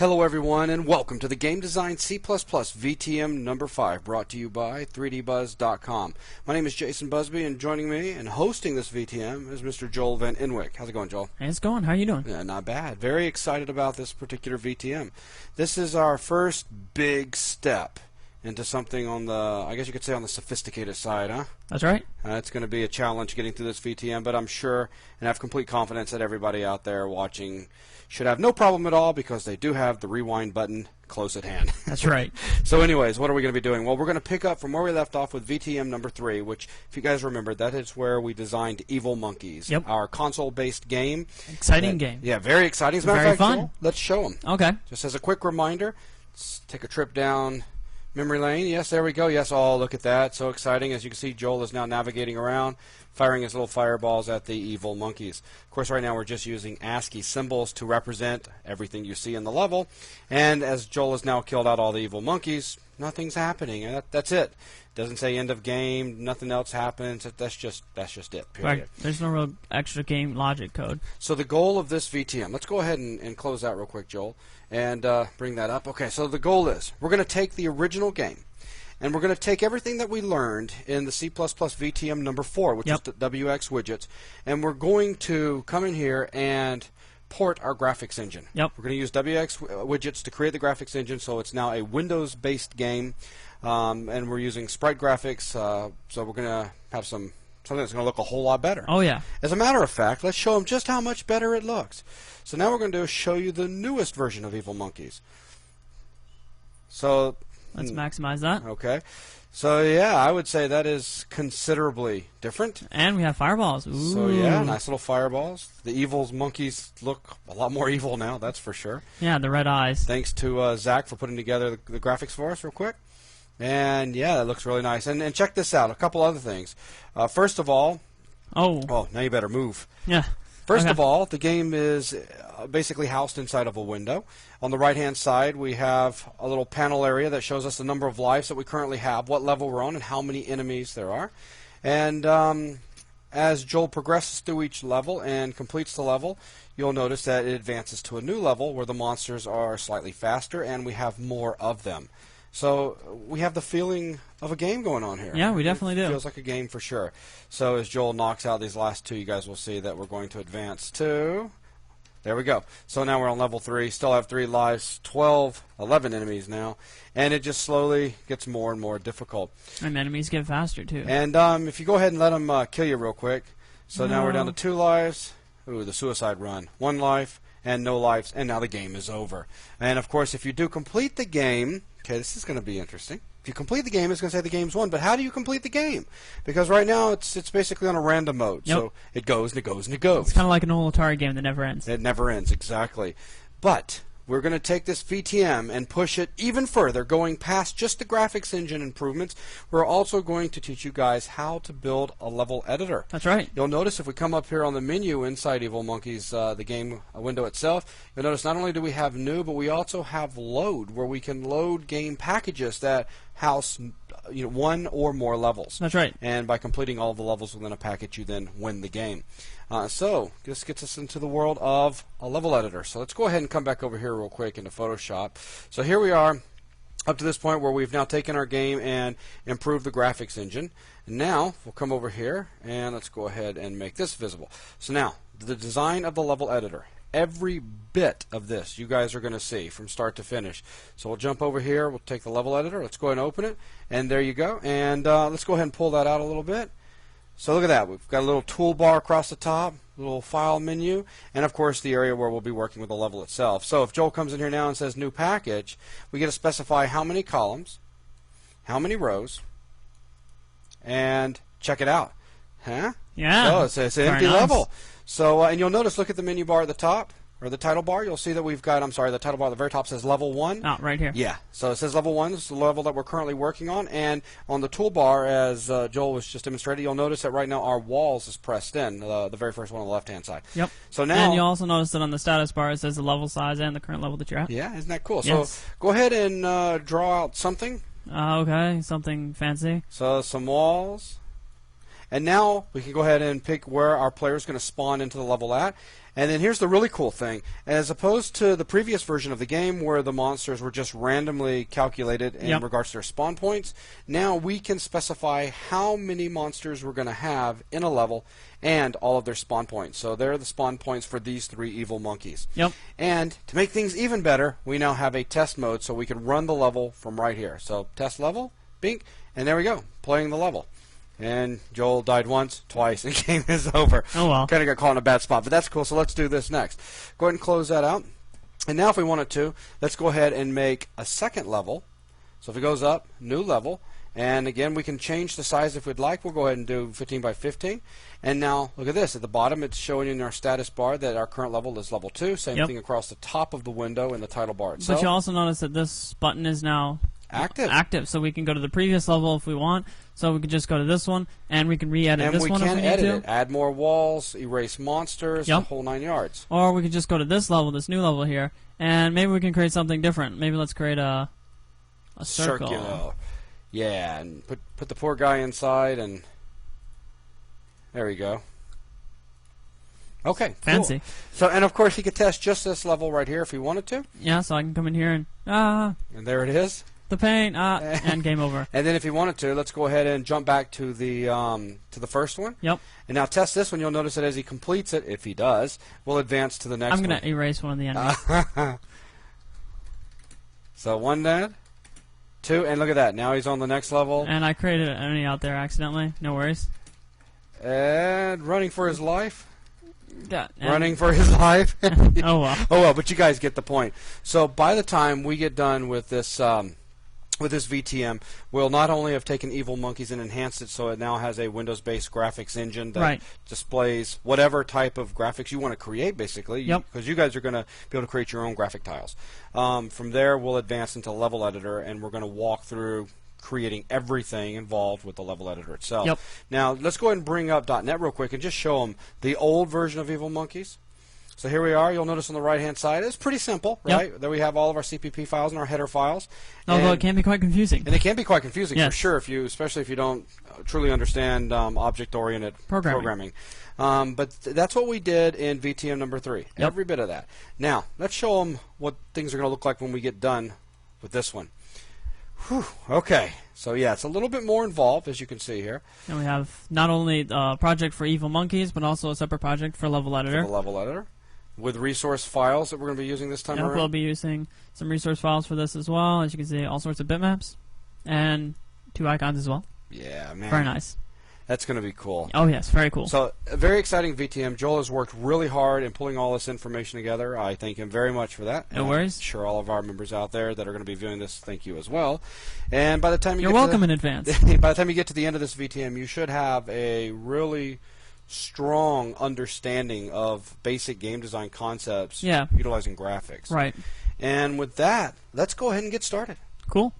Hello everyone and welcome to the Game Design C++ VTM number 5 brought to you by 3DBuzz.com. My name is Jason Busby and joining me and hosting this VTM is Mr. Joel Van Inwick. How's it going, Joel? Hey, it's going. How are you doing? Yeah, not bad. Very excited about this particular VTM. This is our first big step into something on the, I guess you could say on the sophisticated side, huh? That's right. It's going to be a challenge getting through this VTM, but I'm sure and have complete confidence that everybody out there watching should have no problem at all because they do have the rewind button close at hand. That's right. So anyways, what are we going to be doing? Well, we're going to pick up from where we left off with VTM number 3, which, if you guys remember, that is where we designed Evil Monkeys, yep. Our console-based game. Exciting game. Yeah, very exciting. As a matter very of fact, fun. Joel, let's show them. Okay. Just as a quick reminder, let's take a trip down memory lane. Yes, there we go. Yes, oh, look at that. So exciting. As you can see, Joel is now navigating around, firing his little fireballs at the evil monkeys. Of course, right now we're just using ASCII symbols to represent everything you see in the level. And as Joel has now killed out all the evil monkeys, nothing's happening. And that's it. Doesn't say end of game. Nothing else happens. That's just it. Period. Right. There's no real extra game logic code. So the goal of this VTM, let's go ahead and close that real quick, Joel, and bring that up. Okay, so the goal is we're going to take the original game, and we're going to take everything that we learned in the C++ VTM number 4, which is the WX widgets, and we're going to come in here and port our graphics engine. Yep. We're going to use WX widgets to create the graphics engine, so it's now a Windows-based game, and we're using Sprite graphics, so we're going to have something that's going to look a whole lot better. Oh, yeah. As a matter of fact, let's show them just how much better it looks. So now we're going to do is show you the newest version of Evil Monkeys. So let's maximize that. Okay. So yeah, I would say that is considerably different. And we have fireballs. Ooh. So yeah, nice little fireballs. The evil monkeys look a lot more evil now, that's for sure. Yeah, the red eyes. Thanks to Zach for putting together the graphics for us real quick. And yeah, that looks really nice. And check this out, a couple other things. First of all, oh, now you better move. Yeah. First of all, the game is basically housed inside of a window. On the right-hand side, we have a little panel area that shows us the number of lives that we currently have, what level we're on, and how many enemies there are. And as Joel progresses through each level and completes the level, you'll notice that it advances to a new level where the monsters are slightly faster and we have more of them. So we have the feeling of a game going on here. Yeah, we definitely do. It feels like a game for sure. So as Joel knocks out these last two, you guys will see that we're going to advance to... There we go. So now we're on level 3. Still have 3 lives, 11 enemies now. And it just slowly gets more and more difficult. And enemies get faster, too. And if you go ahead and let them kill you real quick. So now we're down to 2 lives. Ooh, the suicide run. 1 life and no lives. And now the game is over. And, of course, if you do complete the game... Okay, this is going to be interesting. If you complete the game, it's going to say the game's won. But how do you complete the game? Because right now it's basically on a random mode. Yep. So it goes and it goes and it goes. It's kind of like an old Atari game that never ends. It never ends, exactly. But we're going to take this VTM and push it even further, going past just the graphics engine improvements. We're also going to teach you guys how to build a level editor. That's right. You'll notice if we come up here on the menu inside Evil Monkeys, the game window itself, you'll notice not only do we have new, but we also have load, where we can load game packages that house one or more levels. That's right. And by completing all of the levels within a package, you then win the game. So this gets us into the world of a level editor. So let's go ahead and come back over here real quick into Photoshop. So here we are up to this point where we've now taken our game and improved the graphics engine. And now we'll come over here and let's go ahead and make this visible. So now the design of the level editor. Every bit of this you guys are going to see from start to finish. So we'll jump over here. We'll take the level editor. Let's go ahead and open it. And there you go. And let's go ahead and pull that out a little bit. So look at that. We've got a little toolbar across the top, little file menu, and of course the area where we'll be working with the level itself. So if Joel comes in here now and says new package, we get to specify how many columns, how many rows, and check it out. Huh? Yeah. So it's an empty level. So and you'll notice, look at the menu bar at the top, or the title bar. You'll see that we've got, the title bar at the very top says level 1. Oh, right here. Yeah. So it says level 1. This is the level that we're currently working on. And on the toolbar, as Joel was just demonstrating, you'll notice that right now our walls is pressed in, the very first one on the left-hand side. Yep. So now, and you also notice that on the status bar it says the level size and the current level that you're at. Yeah, isn't that cool? Yes. So go ahead and draw out something. Okay, something fancy. So some walls. And now we can go ahead and pick where our player is going to spawn into the level at. And then here's the really cool thing. As opposed to the previous version of the game where the monsters were just randomly calculated in regards to their spawn points, now we can specify how many monsters we're going to have in a level and all of their spawn points. So there are the spawn points for these 3 evil monkeys. And to make things even better, we now have a test mode so we can run the level from right here. So test level, bink, and there we go, playing the level. And Joel died once, twice, and the game is over. Oh, well. Kind of got caught in a bad spot, but that's cool. So let's do this next. Go ahead and close that out. And now if we wanted to, let's go ahead and make a second level. So if it goes up, new level. And again, we can change the size if we'd like. We'll go ahead and do 15 by 15. And now, look at this. At the bottom, it's showing in our status bar that our current level is level 2. Same thing across the top of the window in the title bar itself. But you also notice that this button is now active, so we can go to the previous level if we want. So we can just go to this one, and we can re-edit this one if we need to. And we can edit it, add more walls, erase monsters, the whole 9 yards. Or we could just go to this level, this new level here, and maybe we can create something different. Maybe let's create a circle. Circular. Yeah, and put the poor guy inside, and there we go. Okay, fancy. Cool. So, and of course, he could test just this level right here if he wanted to. Yeah, so I can come in here and and there it is. The pain, and game over. And then if you wanted to, let's go ahead and jump back to the first one. Yep. And now test this one. You'll notice that as he completes it, if he does, we'll advance to the next one. I'm going to erase one of the enemies. So 1 dead, 2, and look at that. Now he's on the next level. And I created an enemy out there accidentally. No worries. And running for his life. Yeah, running for his life. Oh well. Oh well, but you guys get the point. So by the time we get done with this VTM, we'll not only have taken Evil Monkeys and enhanced it so it now has a Windows-based graphics engine that displays whatever type of graphics you want to create, basically, because you guys are going to be able to create your own graphic tiles. From there, we'll advance into Level Editor, and we're going to walk through creating everything involved with the level editor itself. Now, let's go ahead and bring up .NET real quick and just show them the old version of Evil Monkeys. So here we are. You'll notice on the right-hand side, it's pretty simple, right? There we have all of our CPP files and our header files. Although it can be quite confusing. And it can be quite confusing, for sure, especially if you don't truly understand object-oriented programming. But that's what we did in VTM number 3, every bit of that. Now, let's show them what things are going to look like when we get done with this one. Whew, okay, so yeah, it's a little bit more involved, as you can see here. And we have not only a project for Evil Monkeys, but also a separate project for Level Editor. For the Level Editor, with resource files that we're going to be using this time around. We'll be using some resource files for this as well. As you can see, all sorts of bitmaps and 2 icons as well. Yeah, man. Very nice. That's going to be cool. Oh, yes, very cool. So, a very exciting VTM. Joel has worked really hard in pulling all this information together. I thank him very much for that. No worries. I'm sure all of our members out there that are going to be viewing this, thank you as well. And by the time you're welcome in advance. By the time you get to the end of this VTM, you should have a really strong understanding of basic game design concepts utilizing graphics. Right. And with that, let's go ahead and get started. Cool.